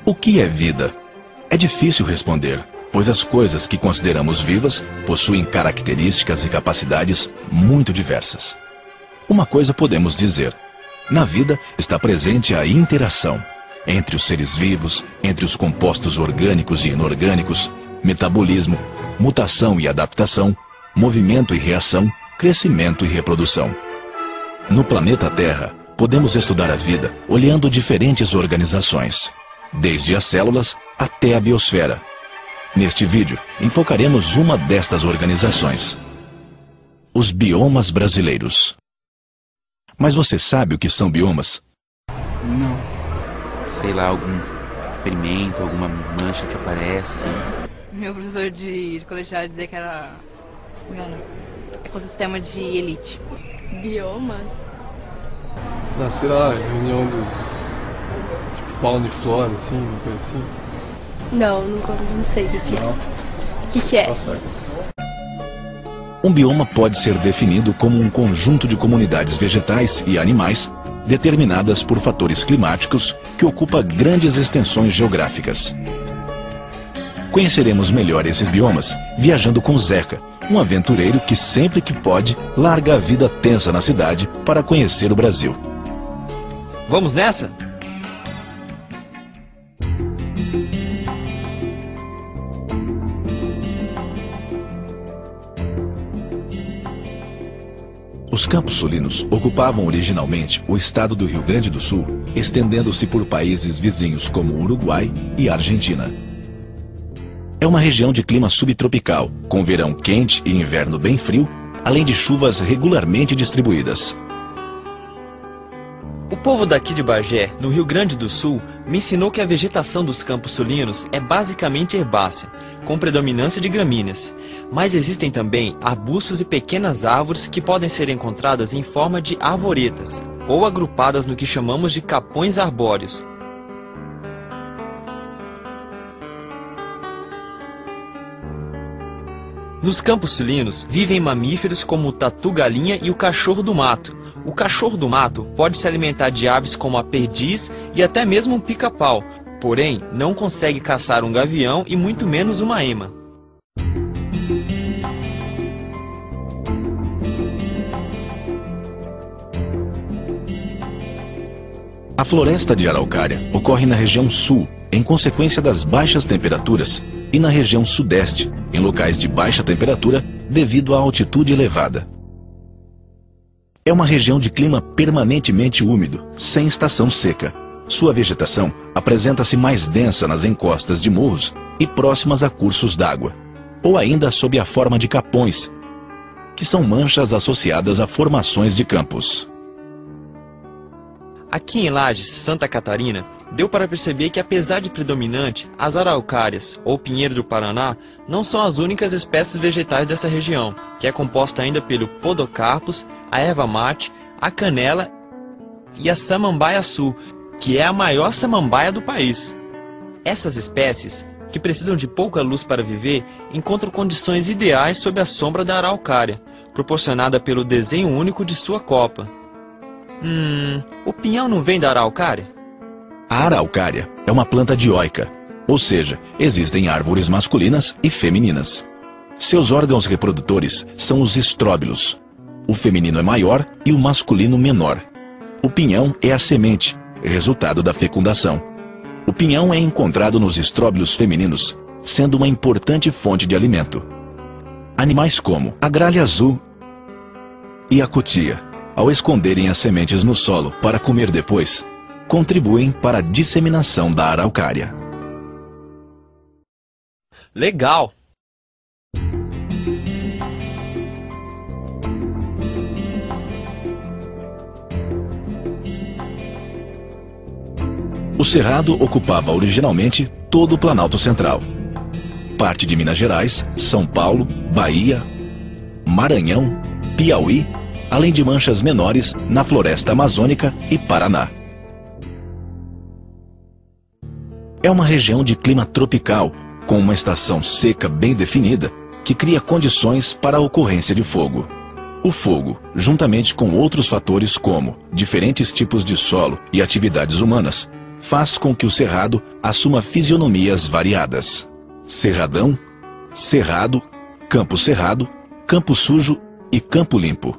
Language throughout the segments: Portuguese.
O que é vida? É difícil responder, pois as coisas que consideramos vivas possuem características e capacidades muito diversas. Uma coisa podemos dizer: na vida está presente a interação entre os seres vivos, entre os compostos orgânicos e inorgânicos, metabolismo, mutação e adaptação, movimento e reação, crescimento e reprodução. No planeta Terra, podemos estudar a vida olhando diferentes organizações, desde as células até a biosfera. Neste vídeo, enfocaremos uma destas organizações: os biomas brasileiros. Mas você sabe o que são biomas? Não. Sei lá, algum ferimento, alguma mancha que aparece. Meu professor de colegial dizia que era ecossistema de elite. Biomas? Ah, sei lá, reunião dos... tipo, fauna e flora, assim, uma coisa assim. Não, não sei o que é. Não? O que é? Tá certo. Um bioma pode ser definido como um conjunto de comunidades vegetais e animais determinadas por fatores climáticos que ocupa grandes extensões geográficas. Conheceremos melhor esses biomas viajando com Zeca, um aventureiro que sempre que pode larga a vida tensa na cidade para conhecer o Brasil. Vamos nessa? Os Campos Sulinos ocupavam originalmente o estado do Rio Grande do Sul, estendendo-se por países vizinhos como Uruguai e Argentina. É uma região de clima subtropical, com verão quente e inverno bem frio, além de chuvas regularmente distribuídas. O povo daqui de Bagé, no Rio Grande do Sul, me ensinou que a vegetação dos Campos Sulinos é basicamente herbácea, com predominância de gramíneas. Mas existem também arbustos e pequenas árvores que podem ser encontradas em forma de arvoretas, ou agrupadas no que chamamos de capões arbóreos. Nos Campos Sulinos vivem mamíferos como o tatu-galinha e o cachorro do mato. O cachorro do mato pode se alimentar de aves como a perdiz e até mesmo um pica-pau, porém não consegue caçar um gavião e muito menos uma ema. A floresta de araucária ocorre na região sul, em consequência das baixas temperaturas, e na região sudeste, em locais de baixa temperatura devido à altitude elevada. É uma região de clima permanentemente úmido, sem estação seca. Sua vegetação apresenta-se mais densa nas encostas de morros e próximas a cursos d'água, ou ainda sob a forma de capões, que são manchas associadas a formações de campos. Aqui em Lages, Santa Catarina, deu para perceber que, apesar de predominante, as araucárias, ou pinheiro do Paraná, não são as únicas espécies vegetais dessa região, que é composta ainda pelo podocarpus, a erva mate, a canela e a samambaia-açu, que é a maior samambaia do país. Essas espécies, que precisam de pouca luz para viver, encontram condições ideais sob a sombra da araucária, proporcionada pelo desenho único de sua copa. O pinhão não vem da araucária? A araucária é uma planta dioica, ou seja, existem árvores masculinas e femininas. Seus órgãos reprodutores são os estróbilos. O feminino é maior e o masculino menor. O pinhão é a semente, resultado da fecundação. O pinhão é encontrado nos estróbilos femininos, sendo uma importante fonte de alimento. Animais como a gralha azul e a cutia, ao esconderem as sementes no solo para comer depois, contribuem para a disseminação da araucária. Legal! O Cerrado ocupava originalmente todo o Planalto Central. Parte de Minas Gerais, São Paulo, Bahia, Maranhão, Piauí, além de manchas menores na floresta amazônica e Paraná. É uma região de clima tropical, com uma estação seca bem definida, que cria condições para a ocorrência de fogo. O fogo, juntamente com outros fatores como diferentes tipos de solo e atividades humanas, faz com que o Cerrado assuma fisionomias variadas. Cerradão, Cerrado, Campo Cerrado, Campo Sujo e Campo Limpo.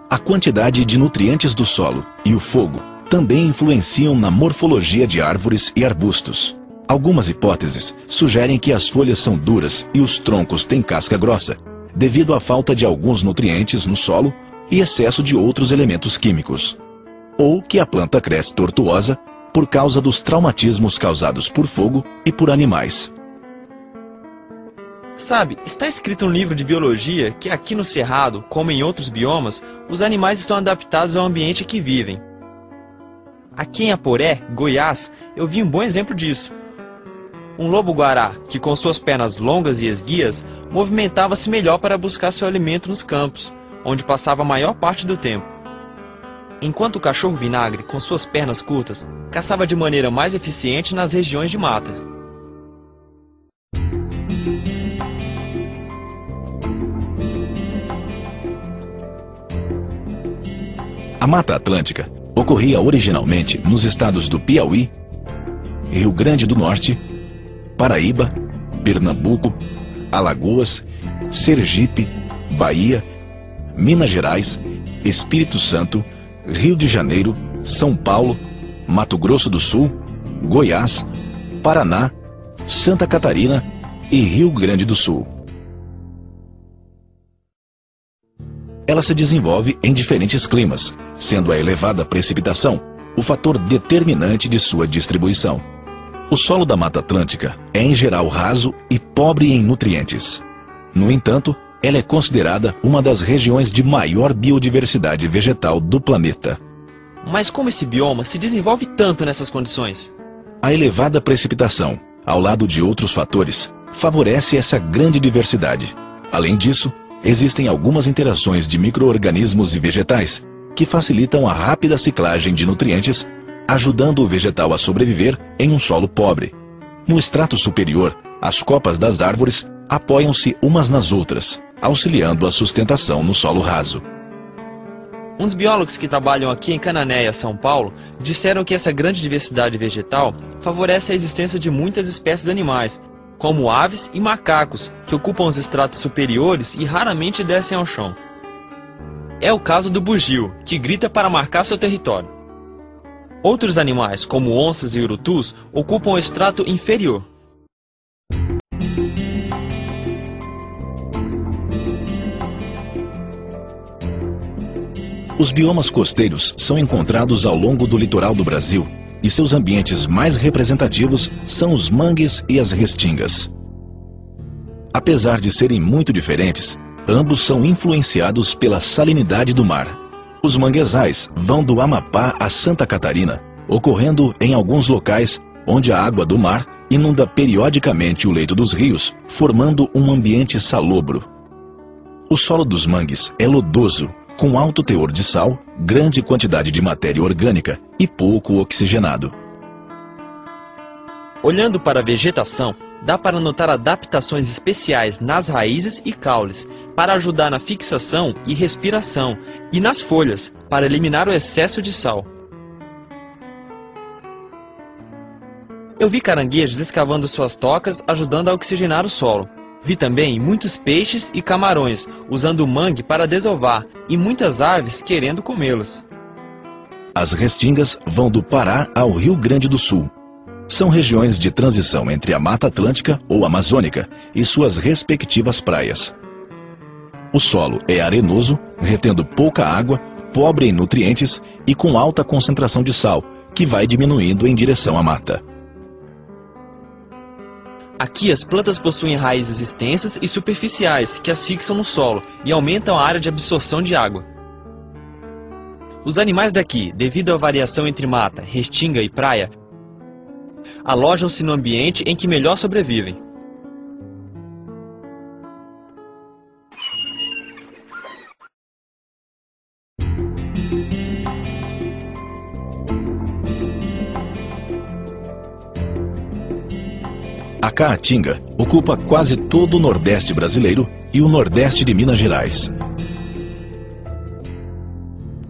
A quantidade de nutrientes do solo e o fogo também influenciam na morfologia de árvores e arbustos. Algumas hipóteses sugerem que as folhas são duras e os troncos têm casca grossa, devido à falta de alguns nutrientes no solo e excesso de outros elementos químicos. Ou que a planta cresce tortuosa por causa dos traumatismos causados por fogo e por animais. Sabe, está escrito no livro de biologia que aqui no Cerrado, como em outros biomas, os animais estão adaptados ao ambiente em que vivem. Aqui em Aporé, Goiás, eu vi um bom exemplo disso. Um lobo-guará, que com suas pernas longas e esguias, movimentava-se melhor para buscar seu alimento nos campos, onde passava a maior parte do tempo. Enquanto o cachorro-vinagre, com suas pernas curtas, caçava de maneira mais eficiente nas regiões de mata. A Mata Atlântica ocorria originalmente nos estados do Piauí, Rio Grande do Norte, Paraíba, Pernambuco, Alagoas, Sergipe, Bahia, Minas Gerais, Espírito Santo, Rio de Janeiro, São Paulo, Mato Grosso do Sul, Goiás, Paraná, Santa Catarina e Rio Grande do Sul. Ela se desenvolve em diferentes climas, sendo a elevada precipitação o fator determinante de sua distribuição. O solo da Mata Atlântica é em geral raso e pobre em nutrientes. No entanto, ela é considerada uma das regiões de maior biodiversidade vegetal do planeta. Mas como esse bioma se desenvolve tanto nessas condições? A elevada precipitação, ao lado de outros fatores, favorece essa grande diversidade. Além disso, existem algumas interações de micro-organismos e vegetais que facilitam a rápida ciclagem de nutrientes, ajudando o vegetal a sobreviver em um solo pobre. No extrato superior, as copas das árvores apoiam-se umas nas outras, auxiliando a sustentação no solo raso. Uns biólogos que trabalham aqui em Cananéia, São Paulo, disseram que essa grande diversidade vegetal favorece a existência de muitas espécies animais, como aves e macacos, que ocupam os estratos superiores e raramente descem ao chão. É o caso do bugio, que grita para marcar seu território. Outros animais, como onças e urutus, ocupam o estrato inferior. Os biomas costeiros são encontrados ao longo do litoral do Brasil, e seus ambientes mais representativos são os mangues e as restingas. Apesar de serem muito diferentes, ambos são influenciados pela salinidade do mar. Os manguezais vão do Amapá a Santa Catarina, ocorrendo em alguns locais onde a água do mar inunda periodicamente o leito dos rios, formando um ambiente salobro. O solo dos mangues é lodoso, com alto teor de sal, grande quantidade de matéria orgânica e pouco oxigenado. Olhando para a vegetação, dá para notar adaptações especiais nas raízes e caules, para ajudar na fixação e respiração, e nas folhas, para eliminar o excesso de sal. Eu vi caranguejos escavando suas tocas, ajudando a oxigenar o solo. Vi também muitos peixes e camarões usando o mangue para desovar e muitas aves querendo comê-los. As restingas vão do Pará ao Rio Grande do Sul. São regiões de transição entre a Mata Atlântica ou Amazônica e suas respectivas praias. O solo é arenoso, retendo pouca água, pobre em nutrientes e com alta concentração de sal, que vai diminuindo em direção à mata. Aqui as plantas possuem raízes extensas e superficiais que as fixam no solo e aumentam a área de absorção de água. Os animais daqui, devido à variação entre mata, restinga e praia, alojam-se no ambiente em que melhor sobrevivem. A caatinga ocupa quase todo o Nordeste brasileiro e o Nordeste de Minas Gerais.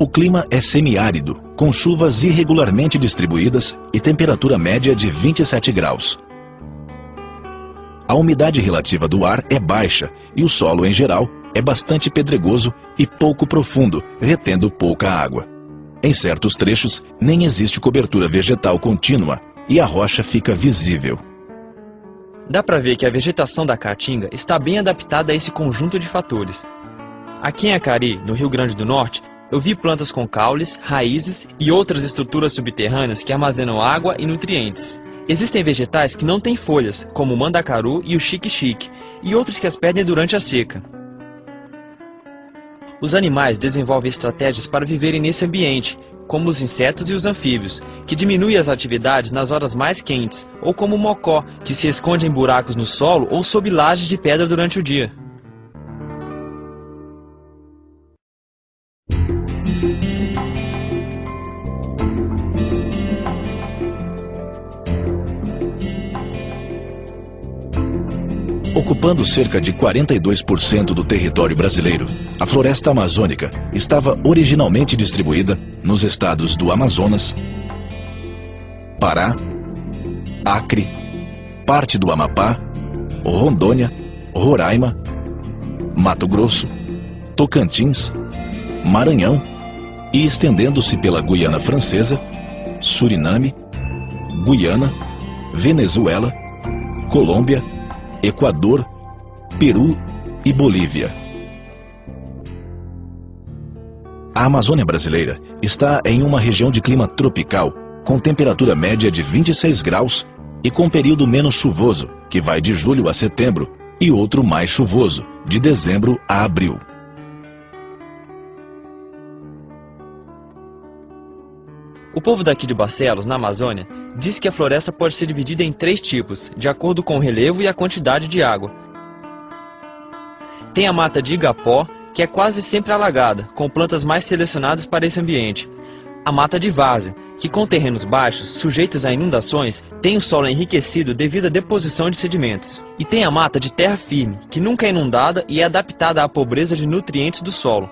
O clima é semiárido, com chuvas irregularmente distribuídas e temperatura média de 27 graus. A umidade relativa do ar é baixa e o solo, em geral, é bastante pedregoso e pouco profundo, retendo pouca água. Em certos trechos, nem existe cobertura vegetal contínua e a rocha fica visível. Dá para ver que a vegetação da Caatinga está bem adaptada a esse conjunto de fatores. Aqui em Acari, no Rio Grande do Norte, eu vi plantas com caules, raízes e outras estruturas subterrâneas que armazenam água e nutrientes. Existem vegetais que não têm folhas, como o mandacaru e o xique-xique, e outros que as perdem durante a seca. Os animais desenvolvem estratégias para viverem nesse ambiente, como os insetos e os anfíbios, que diminuem as atividades nas horas mais quentes, ou como o mocó, que se esconde em buracos no solo ou sob lajes de pedra durante o dia. Ocupando cerca de 42% do território brasileiro, a floresta amazônica estava originalmente distribuída nos estados do Amazonas, Pará, Acre, parte do Amapá, Rondônia, Roraima, Mato Grosso, Tocantins, Maranhão e estendendo-se pela Guiana Francesa, Suriname, Guiana, Venezuela, Colômbia, Equador, Peru e Bolívia. A Amazônia brasileira está em uma região de clima tropical, com temperatura média de 26 graus e com período menos chuvoso, que vai de julho a setembro, e outro mais chuvoso, de dezembro a abril. O povo daqui de Barcelos, na Amazônia, diz que a floresta pode ser dividida em 3 tipos, de acordo com o relevo e a quantidade de água. Tem a mata de igapó, que é quase sempre alagada, com plantas mais selecionadas para esse ambiente. A mata de várzea, que com terrenos baixos, sujeitos a inundações, tem o solo enriquecido devido à deposição de sedimentos. E tem a mata de terra firme, que nunca é inundada e é adaptada à pobreza de nutrientes do solo.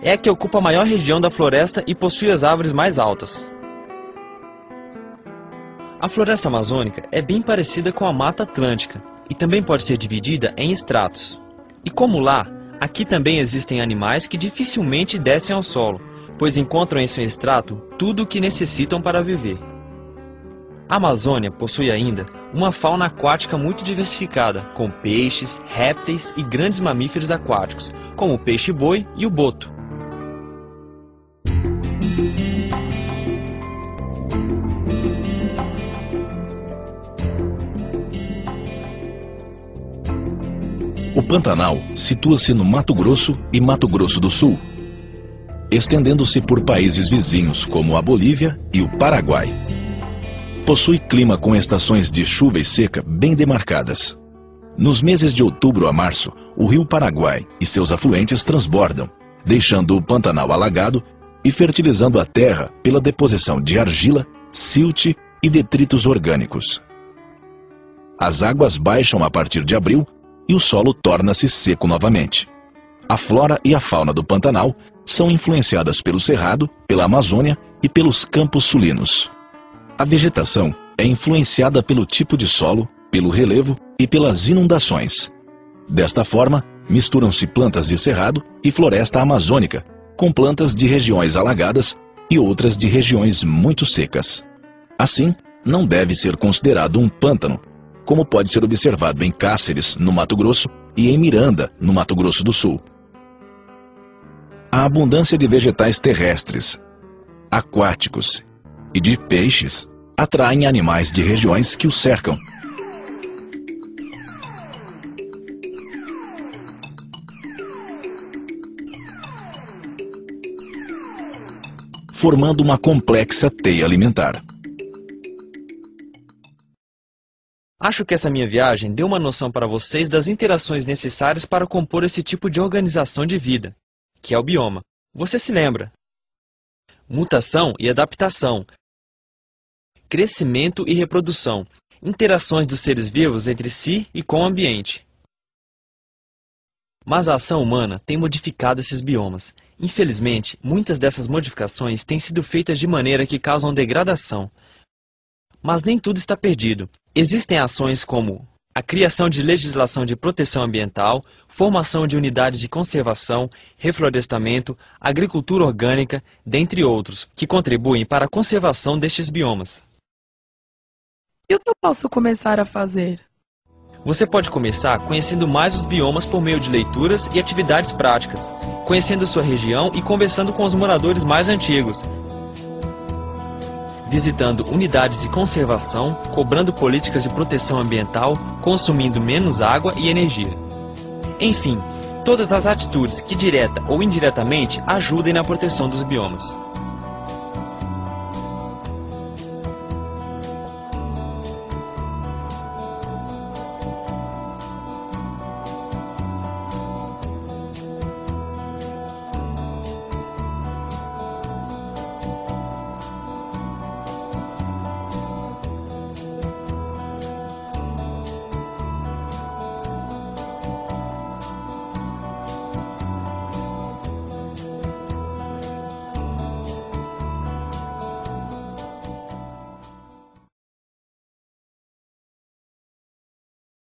É a que ocupa a maior região da floresta e possui as árvores mais altas. A floresta amazônica é bem parecida com a Mata Atlântica e também pode ser dividida em estratos. E como lá, aqui também existem animais que dificilmente descem ao solo, pois encontram em seu extrato tudo o que necessitam para viver. A Amazônia possui ainda uma fauna aquática muito diversificada, com peixes, répteis e grandes mamíferos aquáticos, como o peixe-boi e o boto. O Pantanal situa-se no Mato Grosso e Mato Grosso do Sul, estendendo-se por países vizinhos como a Bolívia e o Paraguai. Possui clima com estações de chuva e seca bem demarcadas. Nos meses de outubro a março, o rio Paraguai e seus afluentes transbordam, deixando o Pantanal alagado e fertilizando a terra pela deposição de argila, silt e detritos orgânicos. As águas baixam a partir de abril e o solo torna-se seco novamente. A flora e a fauna do Pantanal são influenciadas pelo Cerrado, pela Amazônia e pelos campos sulinos. A vegetação é influenciada pelo tipo de solo, pelo relevo e pelas inundações. Desta forma, misturam-se plantas de cerrado e floresta amazônica, com plantas de regiões alagadas e outras de regiões muito secas. Assim, não deve ser considerado um pântano, como pode ser observado em Cáceres, no Mato Grosso, e em Miranda, no Mato Grosso do Sul. A abundância de vegetais terrestres, aquáticos e de peixes atraem animais de regiões que o cercam. formando uma complexa teia alimentar. Acho que essa minha viagem deu uma noção para vocês das interações necessárias para compor esse tipo de organização de vida, que é o bioma. Você se lembra? Mutação e adaptação, crescimento e reprodução, interações dos seres vivos entre si e com o ambiente. Mas a ação humana tem modificado esses biomas. Infelizmente, muitas dessas modificações têm sido feitas de maneira que causam degradação. Mas nem tudo está perdido. Existem ações como a criação de legislação de proteção ambiental, formação de unidades de conservação, reflorestamento, agricultura orgânica, dentre outros, que contribuem para a conservação destes biomas. E o que eu posso começar a fazer? Você pode começar conhecendo mais os biomas por meio de leituras e atividades práticas, conhecendo sua região e conversando com os moradores mais antigos, visitando unidades de conservação, cobrando políticas de proteção ambiental, consumindo menos água e energia. Enfim, todas as atitudes que direta ou indiretamente ajudem na proteção dos biomas.